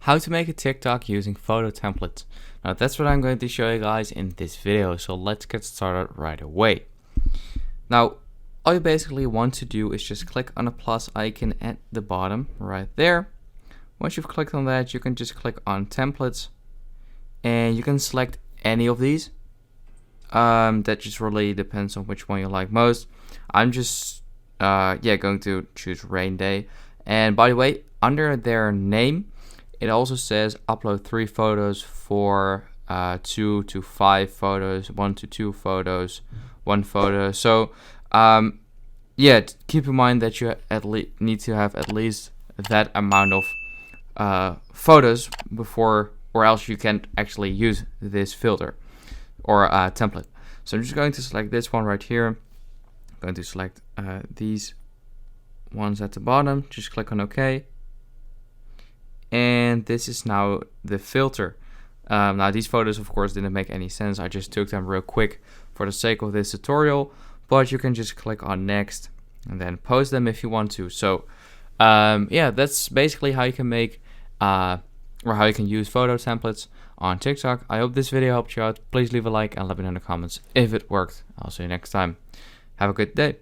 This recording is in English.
How to make a TikTok using photo templates. Now that's what I'm going to show you guys in this video, so let's get started right away. Now all you basically want to do is just click on a plus icon at the bottom right there. Once you've clicked on that, you can just click on templates and you can select any of these. That just really depends on which one you like most. I'm just going to choose rain day. And by the way, under their name it also says upload 3 photos for 2 to 5 photos, 1 to 2 photos, 1 photo. So keep in mind that you need to have at least that amount of photos before, or else you can't actually use this filter or template. So I'm just going to select this one right here. I'm going to select these ones at the bottom. Just click on OK. And this is now the filter. Now these photos of course didn't make any sense. I just took them real quick for the sake of this tutorial, but you can just click on next and then post them if you want to. So that's basically how you can make or how you can use photo templates on TikTok. I hope this video helped you out. Please leave a like and let me know in the comments if it worked. I'll see you next time. Have a good day.